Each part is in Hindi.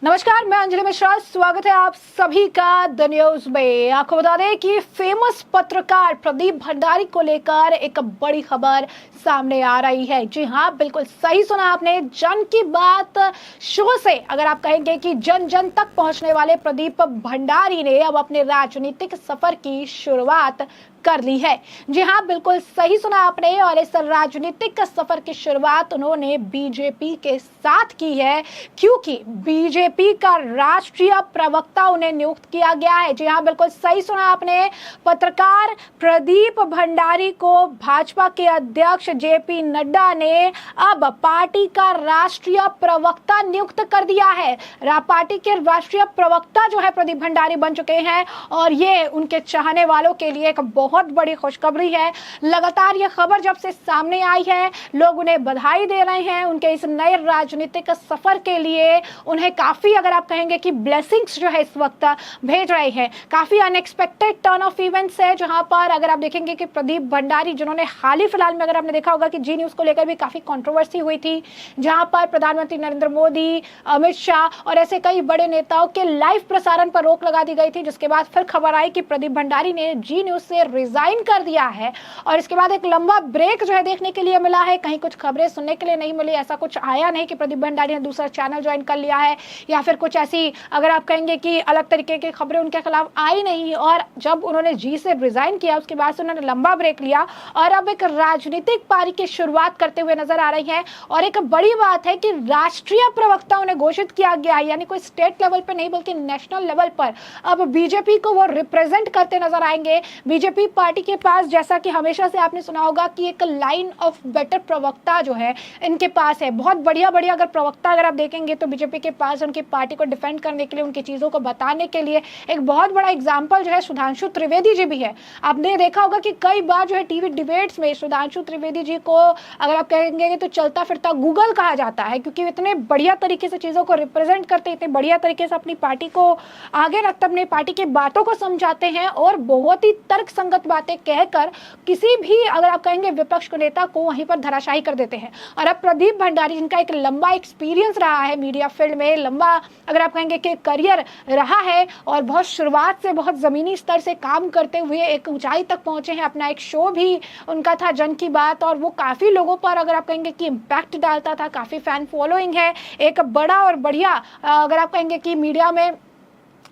नमस्कार, मैं अंजलि मिश्रा। स्वागत है आप सभी का द न्यूज में। आपको बता दें कि फेमस पत्रकार प्रदीप भंडारी को लेकर एक बड़ी खबर सामने आ रही है। जी हाँ, बिल्कुल सही सुना आपने। जन की बात शो से अगर आप कहेंगे कि जन जन तक पहुंचने वाले प्रदीप भंडारी ने अब अपने राजनीतिक सफर की शुरुआत कर ली है। जी हाँ, बिल्कुल सही सुना आपने। और इस राजनीतिक सफर की शुरुआत उन्होंने बीजेपी के साथ की है, क्योंकि बीजेपी का राष्ट्रीय प्रवक्ता उन्हें नियुक्त किया गया है। जी हाँ, बिल्कुल सही सुना आपने। पत्रकार प्रदीप भंडारी को भाजपा के अध्यक्ष जेपी नड्डा ने अब पार्टी का राष्ट्रीय प्रवक्ता नियुक्त कर दिया है। पार्टी के राष्ट्रीय प्रवक्ता जो है प्रदीप भंडारी बन चुके हैं और ये उनके चाहने वालों के लिए एक बहुत बड़ी खुशखबरी है। लगातार ये खबर जब से सामने आई है, लोग उन्हें बधाई दे रहे हैं उनके इस नए राजनीतिक सफर के लिए। उन्हें काफी, अगर आप कहेंगे कि ब्लेसिंग्स जो है इस वक्त भेज रहे हैं। काफी अनएक्सपेक्टेड टर्न ऑफ इवेंट्स है, जहां पर अगर आप देखेंगे कि प्रदीप भंडारी, जिन्होंने हाल ही फिलहाल में अगर आपने देखा होगा कि जी न्यूज को लेकर भी काफी कंट्रोवर्सी हुई थी, जहां पर प्रधानमंत्री नरेंद्र मोदी, अमित शाह और ऐसे कई बड़े नेताओं के लाइव प्रसारण पर रोक लगा दी गई थी, जिसके बाद फिर खबर आई कि प्रदीप भंडारी ने जी न्यूज से रिजाइन कर दिया है। और इसके बाद एक लंबा ब्रेक जो है देखने के लिए मिला है। कहीं कुछ खबरें सुनने के लिए नहीं मिली, ऐसा कुछ आया नहीं कि प्रदीप भंडारी ने दूसरा चैनल ज्वाइन कर लिया है या फिर कुछ ऐसी, अगर आप कहेंगे कि अलग तरीके की खबरें उनके खिलाफ आई नहीं। और जब उन्होंने जी से रिजाइन किया, उसके बाद से उन्होंने लंबा ब्रेक लिया और अब एक राजनीतिक पारी की शुरुआत करते हुए नजर आ रही है। और एक बड़ी बात है कि राष्ट्रीय प्रवक्ता उन्हें घोषित किया गया है, यानी कोई स्टेट लेवल पर नहीं बल्कि नेशनल लेवल पर अब बीजेपी को वो रिप्रेजेंट करते नजर आएंगे। बीजेपी पार्टी के पास, जैसा कि हमेशा से आपने सुना होगा कि एक लाइन ऑफ बेटर प्रवक्ता जो है इनके पास है। बहुत बढ़िया बढ़िया अगर प्रवक्ता अगर आप देखेंगे तो बीजेपी के पास उनकी पार्टी को डिफेंड करने के लिए, उनकी चीजों को बताने के लिए एक बहुत बड़ा एग्जाम्पल जो है सुधांशु त्रिवेदी जी भी है। आपने देखा होगा कि कई बार जो है टीवी डिबेट्स में सुधांशु त्रिवेदी जी को अगर आप कहेंगे तो चलता फिरता गूगल कहा जाता है, क्योंकि इतने बढ़िया तरीके से चीजों को रिप्रेजेंट करते, इतने बढ़िया तरीके से अपनी पार्टी को आगे रखते, अपनी पार्टी की बातों को समझाते हैं और बहुत ही तर्क संगत बातें कहकर किसी भी, अगर आप कहेंगे विपक्ष के नेता को वहीं पर धराशायी कर देते हैं। और अब प्रदीप भंडारी, जिनका एक लंबा एक्सपीरियंस रहा है मीडिया फील्ड में, लंबा अगर आप कहेंगे कि करियर रहा है और बहुत शुरुआत से बहुत जमीनी स्तर से काम करते हुए एक ऊंचाई तक पहुंचे हैं। अपना एक शो भी उनका था जन की बात, और वो काफी लोगों पर अगर आप कहेंगे कि इम्पैक्ट डालता था। काफी फैन फॉलोइंग है, एक बड़ा और बढ़िया अगर आप कहेंगे कि मीडिया में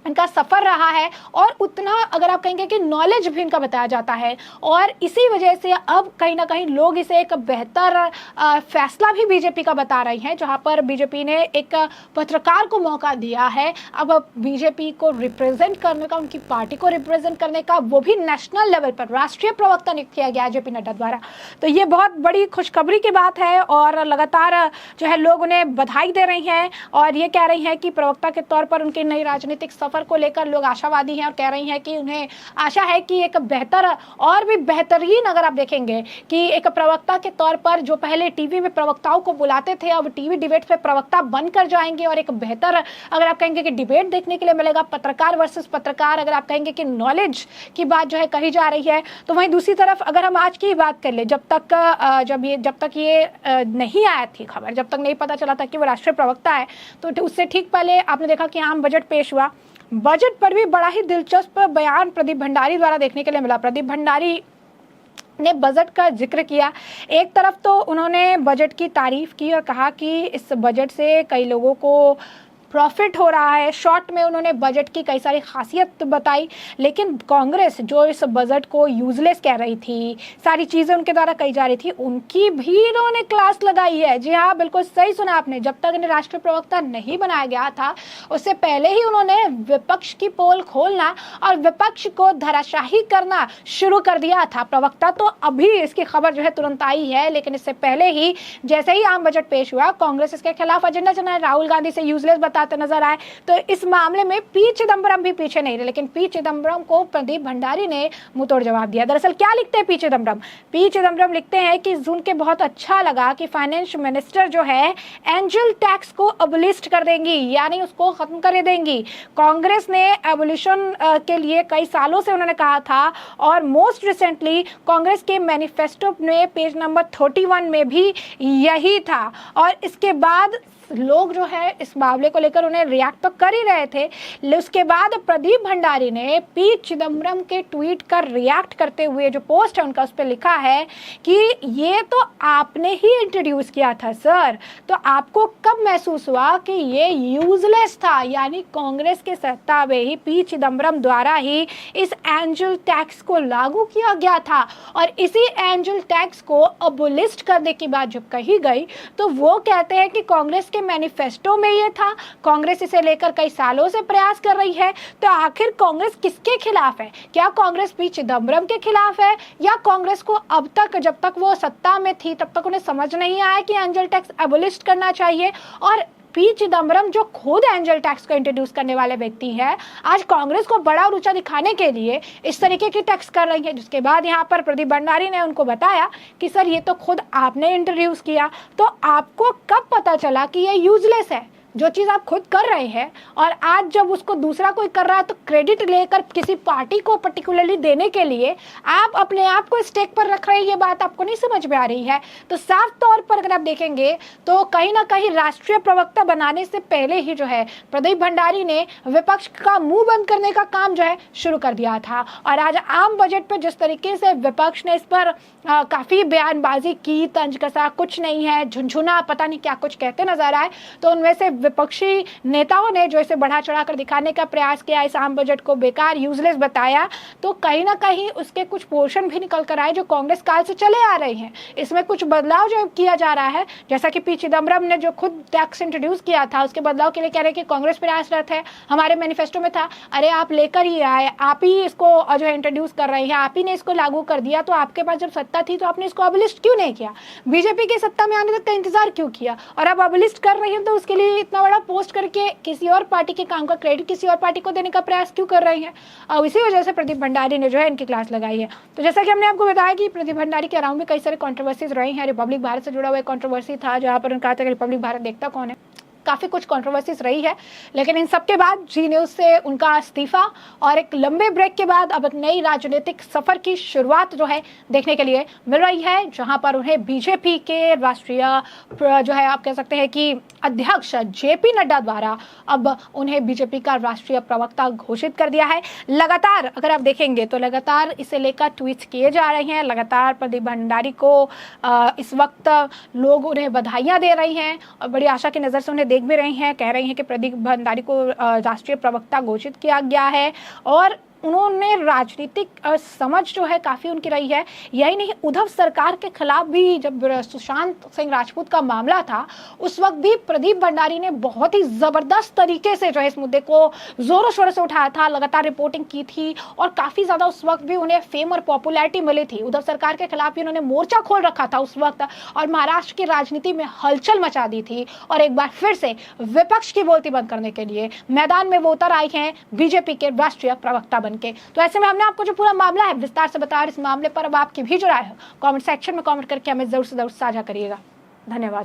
इनका सफर रहा है और उतना अगर आप कहेंगे कि नॉलेज भी इनका बताया जाता है। और इसी वजह से अब कहीं ना कहीं लोग इसे एक बेहतर फैसला भी बीजेपी का बता रही हैं, जहां पर बीजेपी ने एक पत्रकार को मौका दिया है अब बीजेपी को रिप्रेजेंट करने का, उनकी पार्टी को रिप्रेजेंट करने का, वो भी नेशनल लेवल पर राष्ट्रीय प्रवक्ता नियुक्त किया गया जेपी नड्डा द्वारा। तो ये बहुत बड़ी खुशखबरी की बात है और लगातार जो है लोग उन्हें बधाई दे रही हैं और ये कह रही हैं कि प्रवक्ता के तौर पर उनकी नई राजनीतिक सफर को लेकर लोग आशावादी हैं और कह रही हैं कि उन्हें आशा है कि एक बेहतर और भी बेहतरीन, अगर आप देखेंगे कि एक प्रवक्ता के तौर पर जो पहले टीवी में प्रवक्ताओं को बुलाते थे, अब टीवी डिबेट पे प्रवक्ता बनकर जाएंगे और एक बेहतर, अगर आप कहेंगे कि डिबेट देखने के लिए मिलेगा, पत्रकार वर्सेस पत्रकार, अगर आप कहेंगे कि नॉलेज की बात जो है कही जा रही है। तो वहीं दूसरी तरफ अगर हम आज की बात कर ले, जब तक ये नहीं आया थी खबर, जब तक नहीं पता चला था कि वो राष्ट्रीय प्रवक्ता है, तो उससे ठीक पहले आपने देखा कि आम बजट पेश हुआ। बजट पर भी बड़ा ही दिलचस्प बयान प्रदीप भंडारी द्वारा देखने के लिए मिला। प्रदीप भंडारी ने बजट का जिक्र किया। एक तरफ तो उन्होंने बजट की तारीफ की और कहा कि इस बजट से कई लोगों को प्रॉफिट हो रहा है। शॉर्ट में उन्होंने बजट की कई सारी खासियत बताई, लेकिन कांग्रेस जो इस बजट को यूजलेस कह रही थी, सारी चीज़ें उनके द्वारा कही जा रही थी, उनकी भी इन्होंने क्लास लगाई है। जी हाँ, बिल्कुल सही सुना आपने। जब तक इन्हें राष्ट्रीय प्रवक्ता नहीं बनाया गया था, उससे पहले ही उन्होंने विपक्ष की पोल खोलना और विपक्ष को धराशाही करना शुरू कर दिया था। प्रवक्ता तो अभी इसकी खबर जो है तुरंत आई है, लेकिन इससे पहले ही जैसे ही आम बजट पेश हुआ, कांग्रेस इसके खिलाफ एजेंडा चलाए, राहुल गांधी से यूजलेस बताते नजर आए। तो इस मामले में पी चिदम्बरम भी पीछे नहीं रहे, लेकिन पी चिदम्बरम को प्रदीप भंडारी ने मुंहतोड़ जवाब दिया। दरअसल क्या लिखते हैं पी चिदम्बरम? पी चिदम्बरम लिखते हैं कि उनके बहुत अच्छा लगा कि फाइनेंस मिनिस्टर जो है एंजल टैक्स को अबलिस्ट कर देंगी, यानी उसको खत्म कर देंगी। कांग्रेस ने एबोलिशन के लिए कई सालों से उन्होंने कहा था और मोस्ट रिसेंटली कांग्रेस के मैनिफेस्टो में पेज नंबर 31 में भी यही था। और इसके बाद लोग जो है इस मामले को लेकर उन्हें रिएक्ट तो कर ही रहे थे। उसके बाद प्रदीप भंडारी ने पी चिदम्बरम के ट्वीट कर रिएक्ट करते हुए जो पोस्ट है उनका उस पर लिखा है कि ये तो आपने ही इंट्रोड्यूस किया था सर, तो आपको कब महसूस हुआ कि ये यूजलेस था, यानी कांग्रेस के सत्ता में ही पी चिदम्बरम द्वारा ही इस एंजल टैक्स को लागू किया गया था। और इसी एंजल टैक्स को अबोलिस्ट करने की बात जब कही गई तो वो कहते हैं कि कांग्रेस के मैनिफेस्टो में ये था, कांग्रेस इसे लेकर कई सालों से प्रयास कर रही है। तो आखिर कांग्रेस किसके खिलाफ है? क्या कांग्रेस पी चिदम्बरम के खिलाफ है, या कांग्रेस को अब तक जब तक वो सत्ता में थी तब तक उन्हें समझ नहीं आया कि एंजल टैक्स अबोलिस्ट करना चाहिए? और पी चिदम्बरम जो खुद एंजल टैक्स को इंट्रोड्यूस करने वाले व्यक्ति है, आज कांग्रेस को बड़ा और ऊंचा दिखाने के लिए इस तरीके की टैक्स कर रही है, जिसके बाद यहाँ पर प्रदीप भंडारी ने उनको बताया कि सर ये तो खुद आपने इंट्रोड्यूस किया, तो आपको कब पता चला कि ये यूजलेस है जो चीज़ आप खुद कर रहे हैं? और आज जब उसको दूसरा कोई कर रहा है तो क्रेडिट लेकर किसी पार्टी को पर्टिकुलरली देने के लिए आप अपने आप को स्टेक पर रख रहे हैं, ये बात आपको नहीं समझ में आ रही है। तो साफ तौर पर अगर आप देखेंगे तो कहीं ना कहीं राष्ट्रीय प्रवक्ता बनाने से पहले ही जो है प्रदीप भंडारी ने विपक्ष का मुंह बंद करने का काम जो है शुरू कर दिया था। और आज आम बजट पर जिस तरीके से विपक्ष ने इस पर काफ़ी बयानबाजी की, तंज कसा, कुछ नहीं है, झुनझुना, पता नहीं क्या कुछ कहते नजर आए, तो उनमें से विपक्षी नेताओं ने जो इसे बढ़ा चढ़ा कर दिखाने का प्रयास किया, इस आम बजट को बेकार, यूजलेस बताया, तो कहीं ना कहीं उसके कुछ पोर्शन भी निकल कर आए जो कांग्रेस काल से चले आ रहे हैं। इसमें कुछ बदलाव जो किया जा रहा है, जैसा कि पी चिदम्बरम ने जो खुद टैक्स इंट्रोड्यूस किया था उसके बदलाव के लिए कह रहे हैं कि कांग्रेस प्रयासरत है, हमारे मैनिफेस्टो में था। अरे आप लेकर ही आए, आप ही इसको जो है इंट्रोड्यूस कर रहे हैं, आप ही ने इसको लागू कर दिया, तो आपके पास जब सत्ता थी तो आपने इसको अबलिस्ट क्यों नहीं किया? बीजेपी की सत्ता में आने तक का इंतजार क्यों किया? और अब अबलिस्ट कर रही हैं तो उसके लिए इतना बड़ा पोस्ट करके किसी और पार्टी के काम का क्रेडिट किसी और पार्टी को देने का प्रयास क्यों कर रहे हैं? और इसी वजह से प्रदीप भंडारी ने जो है इनकी क्लास लगाई है। तो जैसा कि हमने आपको बताया कि प्रदीप भंडारी के अराउंड में कई सारे कंट्रोवर्सीज रही हैं। रिपब्लिक भारत से जुड़ा हुआ एक कंट्रोवर्सी था जहां पर उन्होंने कहा था कि रिपब्लिक भारत देखता कौन है। काफ़ी कुछ कंट्रोवर्सीज रही है, लेकिन इन सब के बाद जी न्यूज़ से उनका इस्तीफा और एक लंबे ब्रेक के बाद अब एक नई राजनीतिक सफर की शुरुआत जो है देखने के लिए मिल रही है, जहां पर उन्हें बीजेपी के राष्ट्रीय जो है आप कह सकते हैं कि अध्यक्ष जेपी नड्डा द्वारा अब उन्हें बीजेपी का राष्ट्रीय प्रवक्ता घोषित कर दिया है। लगातार अगर आप देखेंगे तो लगातार इसे लेकर ट्वीट्स किए जा रहे हैं, लगातार प्रदीप भंडारी को इस वक्त लोग उन्हें बधाइयाँ दे रही हैं और बड़ी आशा की नज़र से उन्हें देख भी रहे हैं। कह रहे हैं कि प्रदीप भंडारी को राष्ट्रीय प्रवक्ता घोषित किया गया है और उन्होंने राजनीतिक समझ जो है काफ़ी उनकी रही है। यही नहीं, उद्धव सरकार के खिलाफ भी जब सुशांत सिंह राजपूत का मामला था उस वक्त भी प्रदीप भंडारी ने बहुत ही ज़बरदस्त तरीके से जो है इस मुद्दे को ज़ोरों शोरों से उठाया था, लगातार रिपोर्टिंग की थी और काफ़ी ज़्यादा उस वक्त भी उन्हें फेम और पॉपुलैरिटी मिली थी। उद्धव सरकार के खिलाफ भी उन्होंने मोर्चा खोल रखा था उस वक्त और महाराष्ट्र की राजनीति में हलचल मचा दी थी और एक बार फिर से विपक्ष की बोलती बंद करने के लिए मैदान में वो उतर आई हैं बीजेपी के राष्ट्रीय प्रवक्ता के। तो ऐसे में हमने आपको जो पूरा मामला है विस्तार से बताया। इस मामले पर अब आपकी भी जो राय है कमेंट सेक्शन में कमेंट करके हमें जरूर से जरूर साझा करिएगा। धन्यवाद।